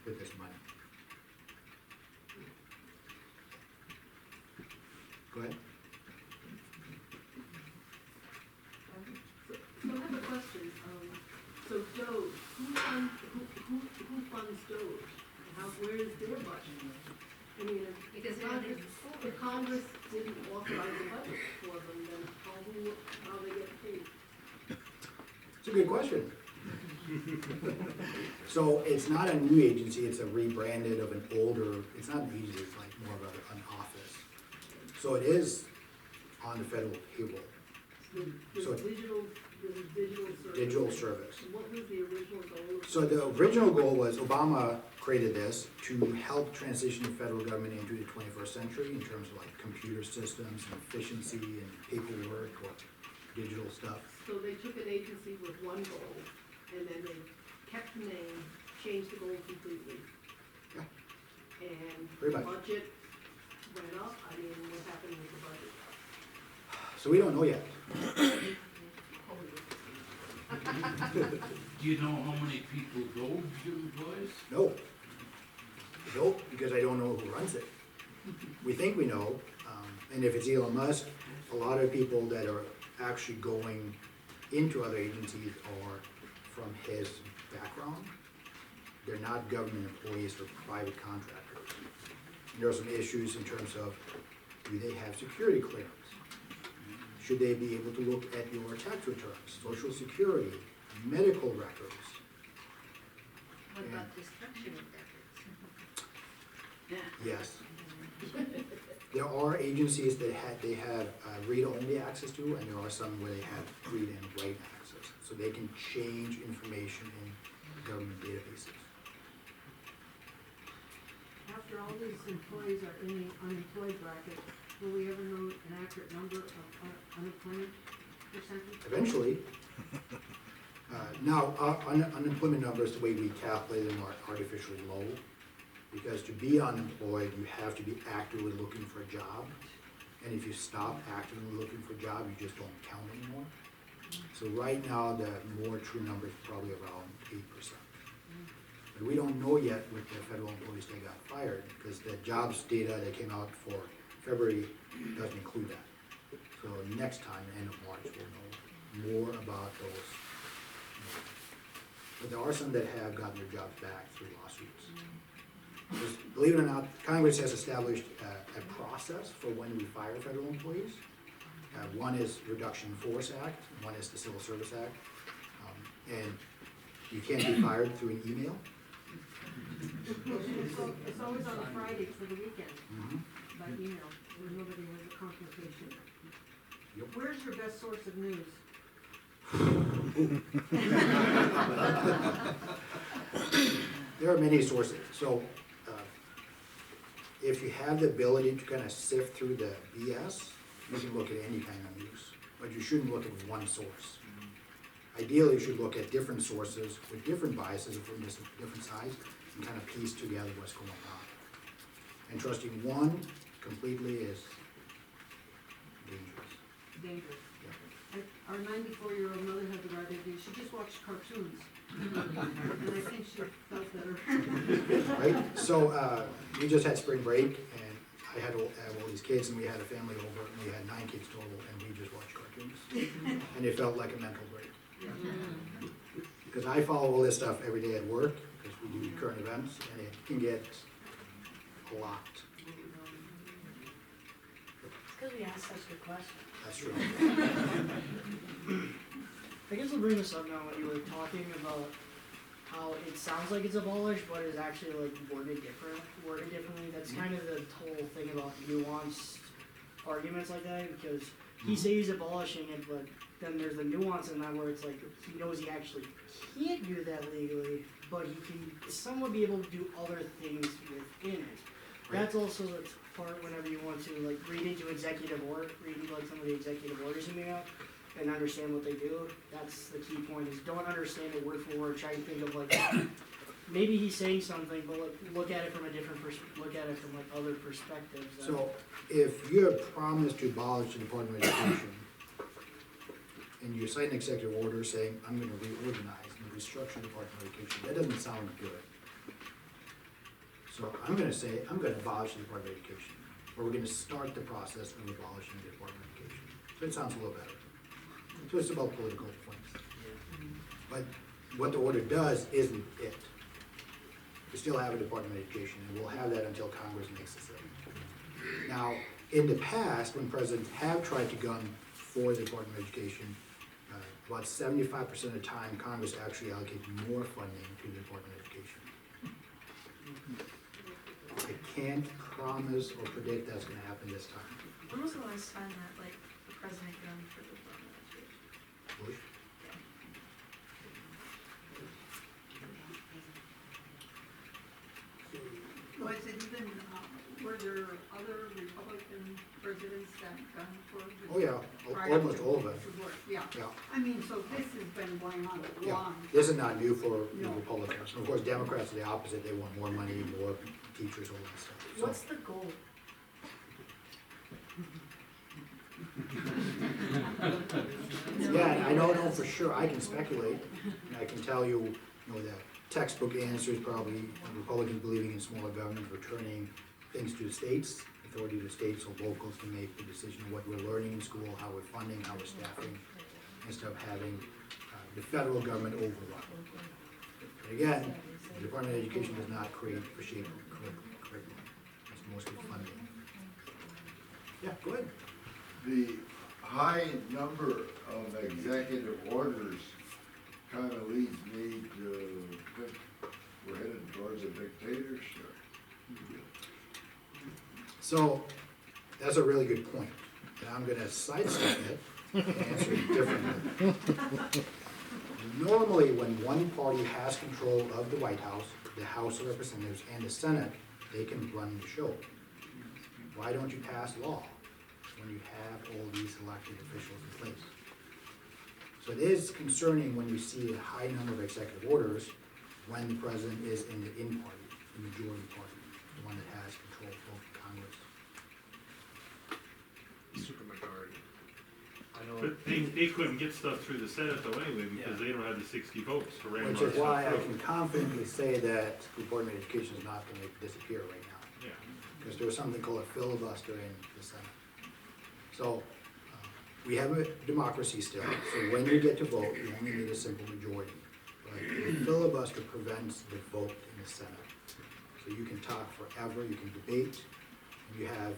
with this money. Go ahead. So I have a question, so Doge, who funds Doge? How, where is their budget? I mean, Because if Congress didn't authorize a budget for them, then how they get paid? It's a good question. So it's not a new agency, it's a rebranded of an older, it's not an agency, it's like more of an office. So it is on the federal payroll, There's So- digital service. digital service. And what was the original goal of? So the original goal was, Obama created this to help transition the federal government into the 21st century in terms of like computer systems and efficiency and paperwork or digital stuff. So they took an agency with one goal, and then they kept the name, changed the goal completely. Yeah. And the Pretty much. budget went up, I mean, what happened with the budget? So we don't know yet. Do you know how many people Doge employs? No. Nope, because I don't know who runs it. We think we know, and if it's Elon Musk, a lot of people that are actually going into other agencies are from his background. They're not government employees or private contractors. There are some issues in terms of, do they have security clearance? Should they be able to look at your tax returns, social security, medical records? What about destruction of records? Yes. There are agencies that they have read-only access to, and there are some where they have read and write access. So they can change information in government databases. After all these employees are in the unemployed bracket, will we ever know an accurate number of unemployment percentage? Eventually, now, unemployment numbers, the way we calculate them, are artificially low. Because to be unemployed, you have to be actively looking for a job. And if you stop actively looking for a job, you just don't count anymore. So right now, the more true number is probably around 8%. But we don't know yet with the federal employees that got fired, because the jobs data that came out for February doesn't include that. So next time, end of March, we'll know more about those. But there are some that have gotten their jobs back through lawsuits. Because, believe it or not, Congress has established a process for when we fire federal employees. One is Reduction in Force Act, one is the Civil Service Act. And you can't be fired through an email. It's always on a Friday for the weekend Mhm. by email, where nobody has a confrontation. Yep. Where's your best source of news? There are many sources, so if you have the ability to kind of sift through the BS, you can look at any kind of news, but you shouldn't look at one source. Ideally, you should look at different sources with different biases from different sides and kind of piece together what's going on. And trusting one completely is dangerous. Dangerous. Yeah. Our 94-year-old mother had the right idea, she just watched cartoons. And I think she felt better. Right, so, we just had spring break, and I had all these kids, and we had a family over, and we had 9 kids total, and we just watched cartoons. And it felt like a mental break. Because I follow all this stuff every day at work, because we do current events, and it can get a lot. It's because we asked such good questions. That's true. I guess I'll bring this up now when you were talking about how it sounds like it's abolished, but it's actually like worded differently. That's kind of the whole thing about nuanced arguments like that, because he says he's abolishing it, but then there's the nuance in that where it's like he knows he actually can't do that legally, but he can somewhat be able to do other things within it. That's also the part whenever you want to like read into executive order, read into like some of the executive orders you may have, and understand what they do. That's the key point, is don't understand it word for word, try and think of like, maybe he's saying something, but look at it from a different look at it from like other perspectives. So, if you have promised to abolish the Department of Education, and you cite an executive order saying, I'm gonna reorganize and restructure the Department of Education, that doesn't sound good. So I'm gonna say, I'm gonna abolish the Department of Education, or we're gonna start the process of abolishing the Department of Education. So it sounds a little better. So it's about political points. But what the order does isn't it. We still have a Department of Education, and we'll have that until Congress makes a decision. Now, in the past, when presidents have tried to gun for the Department of Education, about 75% of the time, Congress actually allocates more funding to the Department of Education. I can't promise or predict that's gonna happen this time. When was the last time that, like, the president gunned for the Department of Education? Bush? Was it even, were there other Republican presidents that gunned for the? Oh, yeah, prior almost to- all of it, to Bush? Yeah, yeah. I mean, so this has been going on a Yeah, long. this is not new for the No. Republicans. Of course, Democrats are the opposite, they want more money, more teachers, all that stuff. So- What's the goal? Yeah, I don't know for sure, I can speculate, and I can tell you, that textbook answer is probably Republicans believing in smaller government, returning things to the states, authority to the states or locals to make the decision of what we're learning in school, how we're funding, how we're staffing, instead of having the federal government overrun. And again, the Department of Education does not create reshaping curriculum, it's mostly funding. Yeah, go ahead. The high number of executive orders kind of leads me to think we're headed towards a dictatorship. So, that's a really good point, and I'm gonna sidestep it and answer it differently. Normally, when one party has control of the White House, the House of Representatives, and the Senate, they can run the show. Why don't you pass law when you have all these elected officials in place? So it is concerning when you see a high number of executive orders when the president is in the in-party, the majority party, the one that has control of Congress. Supermajority. I know. But they couldn't get stuff through the Senate though anyway, because they don't have the 60 votes to ram Which our is why I stuff can through. confidently say that the Department of Education is not gonna disappear right now. Yeah. Because there's something called a filibuster in the Senate. So, we have a democracy still, so when you get to vote, you only need a simple majority. But the filibuster prevents the vote in the Senate. So you can talk forever, you can debate, and you have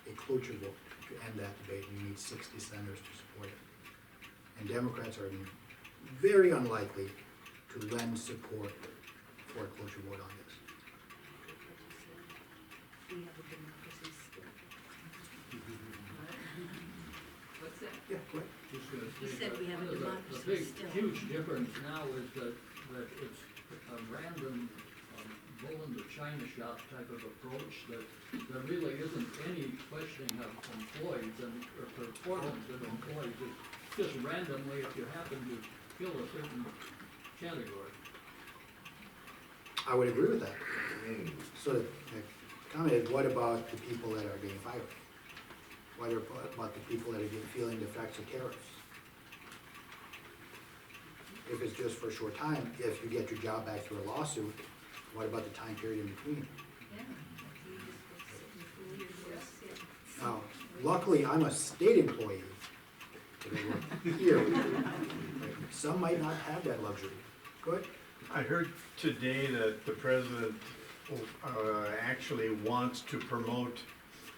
a cloture vote to end that debate, and you need 60 senators to support it. And Democrats are very unlikely to lend support for a cloture vote on this. We have a democracy still. What's that? Yeah, go ahead. Just gonna He say said that we have a the democracy big, still. huge difference now is that it's a random, bull in the china shop type of approach, that there really isn't any questioning of employees and or performance of employees. It's just randomly if you happen to fill a certain category. I would agree with that. So, commented, what about the people that are being fired? What about the people that are feeling the effects of tariffs? If it's just for a short time, if you get your job back through a lawsuit, what about the time period in between? Yeah. You just go sit in 4 years, yeah. Now, luckily, I'm a state employee, so they work here. Some might not have that luxury. Good? I heard today that the president actually wants to promote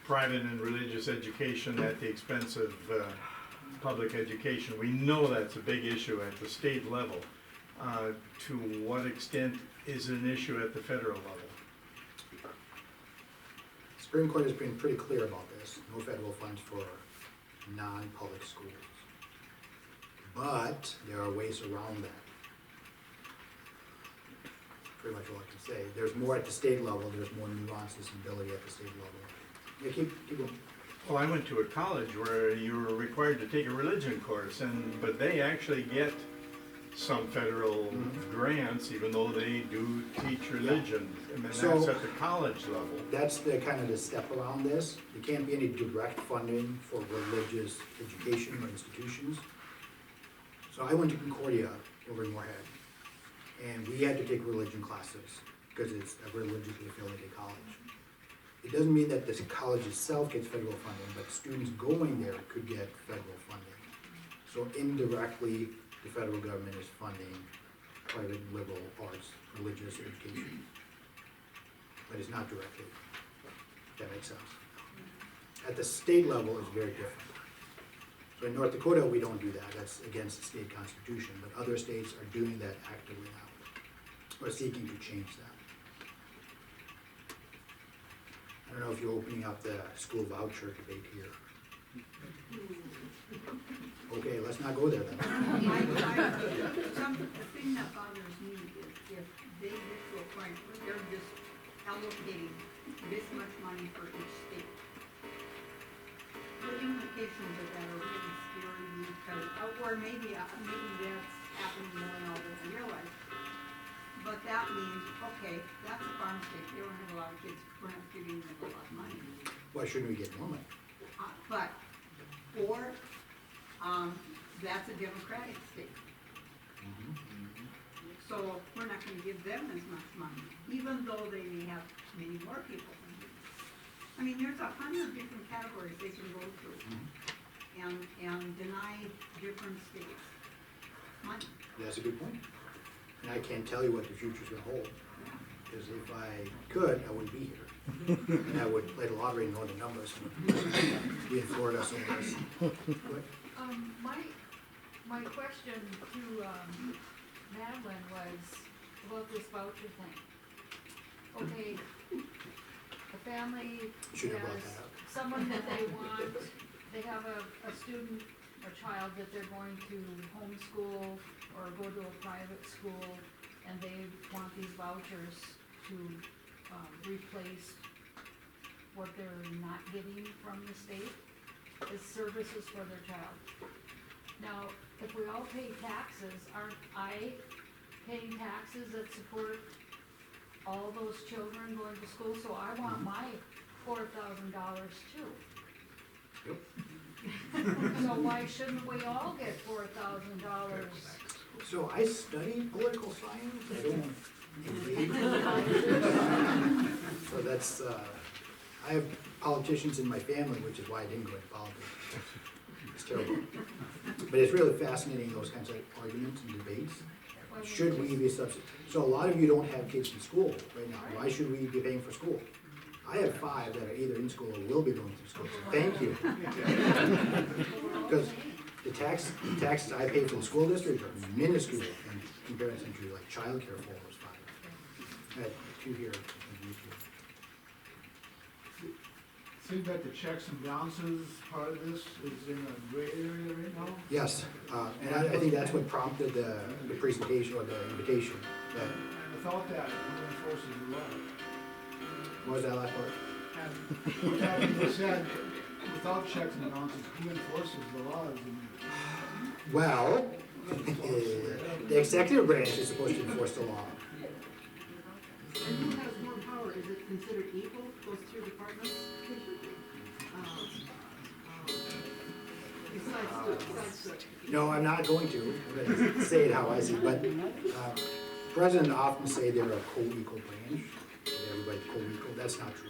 private and religious education at the expense of public education. We know that's a big issue at the state level. To what extent is it an issue at the federal level? Supreme Court has been pretty clear about this. No federal funds for non-public schools. But there are ways around that. Pretty much all I can say. There's more at the state level, there's more nuances and ability at the state level. Yeah, keep going. Well, I went to a college where you were required to take a religion course, but they actually get some federal grants, even though they do teach religion. And then So- that's at the college level. That's the kind of the step around this. There can't be any direct funding for religious education or institutions. So I went to Concordia over in Moorhead, and we had to take religion classes. because it's a religiously affiliated college. It doesn't mean that this college itself gets federal funding, but students going there could get federal funding. So indirectly, the federal government is funding private liberal arts, religious education. But it's not directly, if that makes sense. At the state level, it's very different. So in North Dakota, we don't do that, that's against the state constitution, but other states are doing that actively now, or seeking to change that. I don't know if you're opening up the school voucher debate here. Okay, let's not go there then. The thing that bothers me is if they get to a point where they're just allocating this much money for each state. The implications of that are really scary because, or maybe that's happening more now than I realize. But that means, okay, that's a farm state, they don't have a lot of kids, we're not giving them a lot of money. Why shouldn't we get more money? That's a democratic state. So we're not gonna give them as much money, even though they may have many more people than we. I mean, there's 100 different categories they can go through and deny different states money. That's a good point. And I can't tell you what the future's gonna hold, because if I could, I wouldn't be here. And I would play the lottery and know the numbers, and be in Florida somewhere. What? My question to, Madeline was about this voucher thing. Okay, a family Should have brought has that up. someone that they want, they have a student or child that they're going to homeschool or go to a private school, and they want these vouchers to, replace what they're not getting from the state as services for their child. Now, if we all pay taxes, aren't I paying taxes that support all those children going to school? So I want my $4,000 too. So why shouldn't we all get $4,000? So I study political science, I don't engage. So that's, I have politicians in my family, which is why I didn't go into politics. It's terrible. But it's really fascinating, those kinds of arguments and debates. Should we be subsidized? So a lot of you don't have kids in school right now. Why should we be paying for school? I have 5 that are either in school or will be going through school, so thank you. Because the taxes I pay for the school district are minuscule in comparison to like childcare for almost 5. I had 2 here in YouTube. Seems like the checks and balances part of this is in a gray area right now. Yes, and I think that's what prompted the presentation or the invitation. That, And without that, who enforces the law? what was that last part? And with that being said, without checks and balances, who enforces the laws? Well, the executive branch is supposed to enforce the law. And who has more power? Is it considered equal, those 2 departments? Besides No, I'm not going to. I'm going to say it how I see it, but president often say they're a co-equal branch. That everybody's co-equal. That's not true.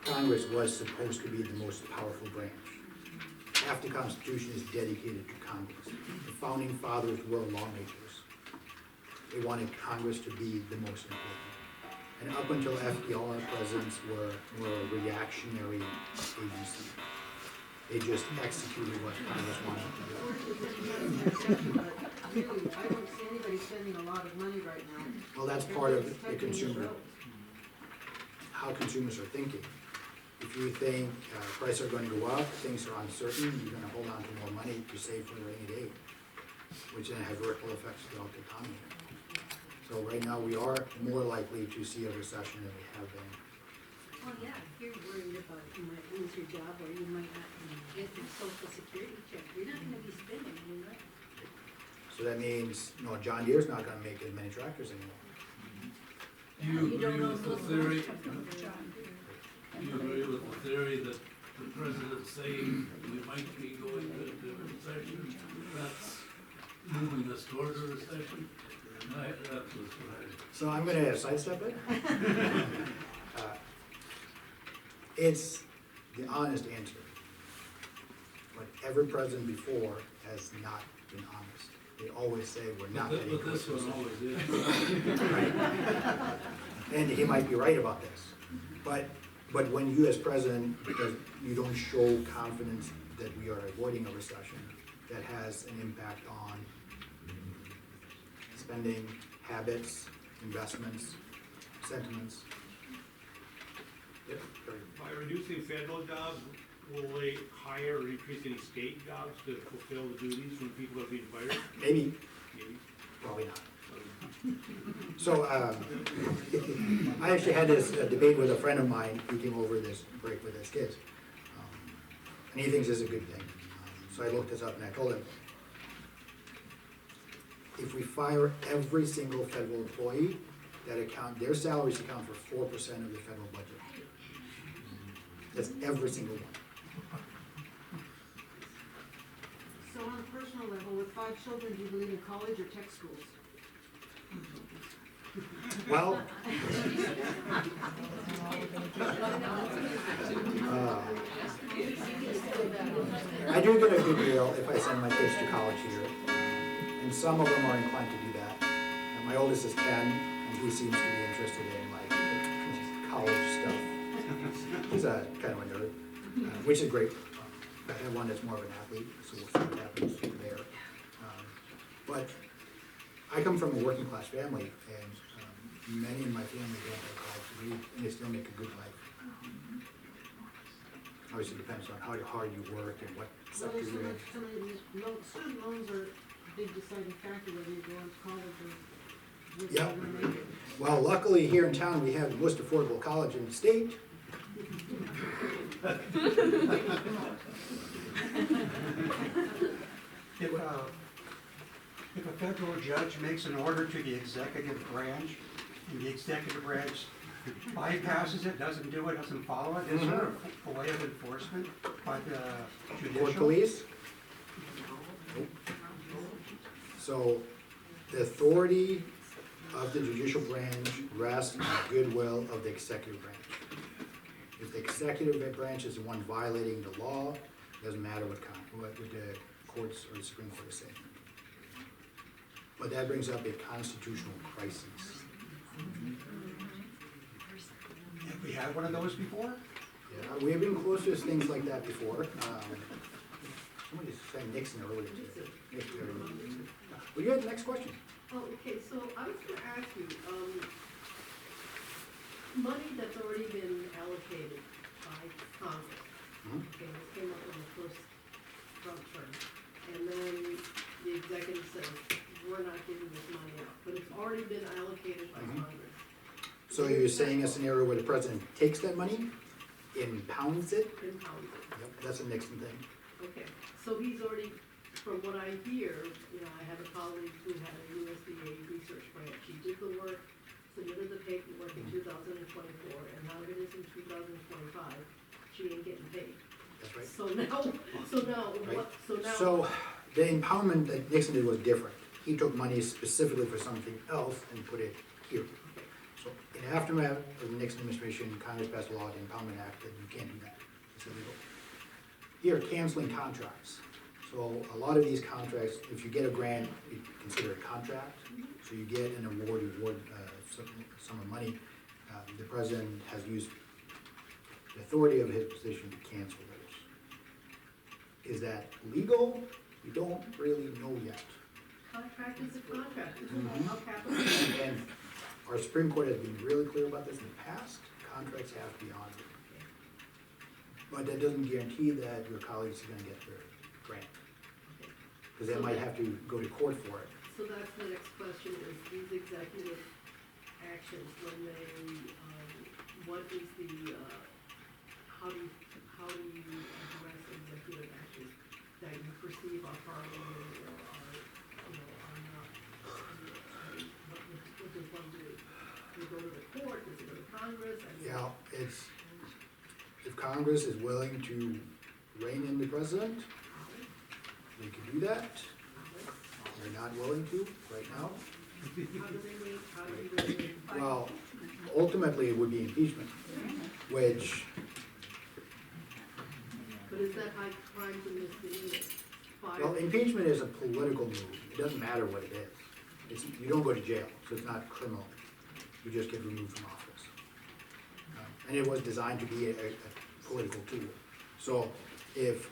Congress was supposed to be the most powerful branch. Half the Constitution is dedicated to Congress. The founding fathers were lawmakers. They wanted Congress to be the most important. And up until FDR, presidents were a reactionary agency. They just executed what Congress wanted to do. Really, I don't see anybody spending a lot of money right now. Well, that's part of the consumer, how consumers are thinking. If you think prices are going to go up, things are uncertain, you're going to hold on to more money to save for a rainy day, which then has ripple effects throughout the economy. So right now, we are more likely to see a recession than we have been. Well, yeah, if you're worried about you might lose your job or you might not get your social security check, you're not gonna be spending, you're not. So that means, John Deere's not gonna make as many tractors anymore. Do you agree with the theory, do you agree with the theory that the president's saying we might be going into a recession? That's moving us toward a recession? That was what So I'm gonna sidestep it. It's the honest answer. But every president before has not been honest. They always say, we're not But getting this close. one always is. Right. And he might be right about this. But when you as president, because you don't show confidence that we are avoiding a recession, that has an impact on spending habits, investments, sentiments. Yep. By reducing federal jobs, will they hire or increase any state jobs to fulfill the duties when people are being fired? Maybe, Maybe. probably not. So, I actually had this debate with a friend of mine who came over this break with his kids. And he thinks it's a good thing. So I looked this up and I told him, if we fire every single federal employee, their salaries account for 4% of the federal budget. That's every single one. So on a personal level, with 5 children, do you believe in college or tech schools? Well, I do get a good deal if I send my kids to college here, and some of them are inclined to do that. And my oldest is 10, and he seems to be interested in like college stuff. He's a kind of a nerd, which is great. I have one that's more of an athlete, so we'll see what happens there. But I come from a working class family, and many in my family don't have a college degree, and they still make a good life. Obviously depends on how hard you work and what sector you're in. Some of these student loans are a big deciding factor whether you go into college or whether Yeah. you're gonna make it. Well, luckily here in town, we have the most affordable college in the state. If a federal judge makes an order to the executive branch, and the executive branch bypasses it, doesn't do it, doesn't follow it, is there a way of enforcement by the Court judicial? police? Nope. So the authority of the judicial branch rests on the goodwill of the executive branch. If the executive branch is the one violating the law, it doesn't matter what the courts or the Supreme Court is saying. But that brings up a constitutional crisis. Have we had one of those before? Yeah, we have been close to things like that before. Somebody was saying Nixon earlier today. Well, you had the next question. Oh, okay, so I was gonna ask you, money that's already been allocated by Congress. Okay, this came up in the first Trump term, and then the executive says, we're not giving this money out, but it's already been allocated by Congress. So you're saying a scenario where the president takes that money, impounds it? Impounds it. Yep, that's a Nixon thing. Okay, so he's already, from what I hear, you know, I have a colleague who had a USDA research grant. She did the work, submitted the paperwork in 2024, and now it is in 2025. She ain't getting paid. That's right. So now, Right. what, so now. So the empowerment that Nixon did was different. He took money specifically for something else and put it here. So in aftermath of the Nixon administration, Congress passed a law, the Empowerment Act, that you can't do that. It's illegal. Here, canceling contracts. So a lot of these contracts, if you get a grant, you consider it a contract. So you get an award, sum of money. The president has used the authority of his position to cancel those. Is that legal? We don't really know yet. Contract is a contract, it's Mhm. all capital. And our Supreme Court has been really clear about this in the past, contracts have to be honored. But that doesn't guarantee that your colleagues are gonna get their grant, because they might have to go to court for it. So that's the next question, is these executive actions, when they, what is the, how do you address executive actions that you perceive are harming or are, you know, are not, what does one do? Does it go to the court, does it go to Congress? I mean, Yeah, if Congress is willing to rein in the president, they can do that. They're not willing to right now. How do they rate, how do you rate it? Well, ultimately, it would be impeachment, which, But is that high crimes and misdemeanors? well, impeachment is a political move. It doesn't matter what it is. It's, you don't go to jail, so it's not criminal. You just get removed from office. And it was designed to be a political tool. So if,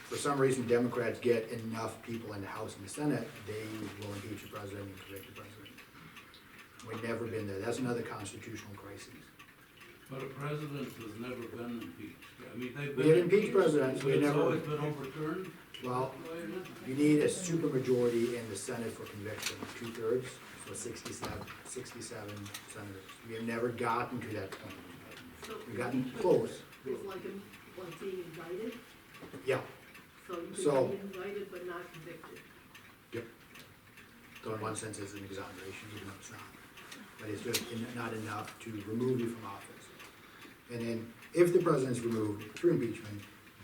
for some reason, Democrats get enough people in the House and the Senate, they will impeach the president and convict the president. We've never been there. That's another constitutional crisis. But a president has never been impeached. I mean, they've We been. have impeached presidents, we It's never, always been overturned. well, you need a supermajority in the Senate for conviction, 2/3, so 67 senators. We have never gotten to that point. So We've gotten impeachment close, Is like being indicted, yeah. so you So- can be indicted but not convicted. So in one sense, it's an exoneration, even though it's not. But it's just not enough to remove you from office. And then, if the president's removed through impeachment,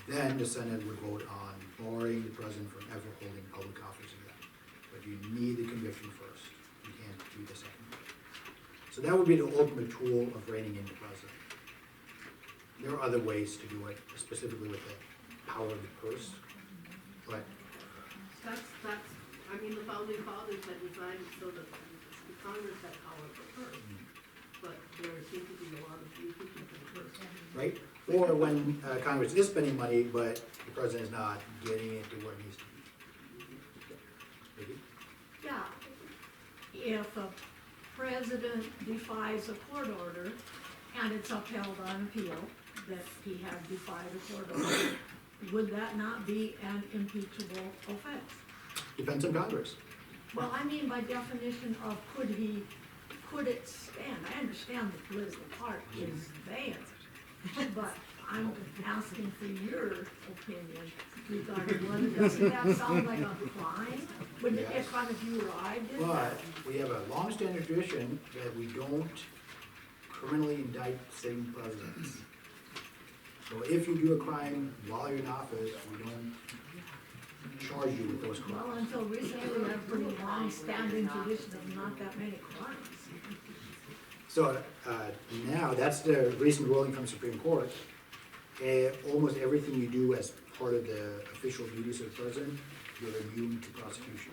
then the Senate would vote on barring the president from ever holding public office again. But you need the conviction first. You can't do the second. So that would be the ultimate tool of reining in the president. There are other ways to do it, specifically with the power of the purse. But That's, I mean, the founding fathers had designed it so that the Congress had power of the purse. But there seemed to be a lot of impeachment for the purse. right? Or when Congress is spending money, but the president is not getting it to where it needs to be. Vicky? Yeah, if a president defies a court order and it's upheld on appeal, that he had defied a court order, would that not be an impeachable offense? Depends on Congress. Well, I mean by definition of could it stand? I understand the political part is there, but I'm asking for your opinion regarding whether, doesn't that sound like a crime? Would it, if one of you or I did that? But we have a long-standing tradition that we don't criminally indict sitting presidents. So if you do a crime while you're in office, we don't charge you with those Well, crimes. until recently, we had a pretty long-standing tradition of not that many crimes. So now, that's the recent ruling from Supreme Court. Almost everything you do as part of the official duties of the president, you're immune to prosecution.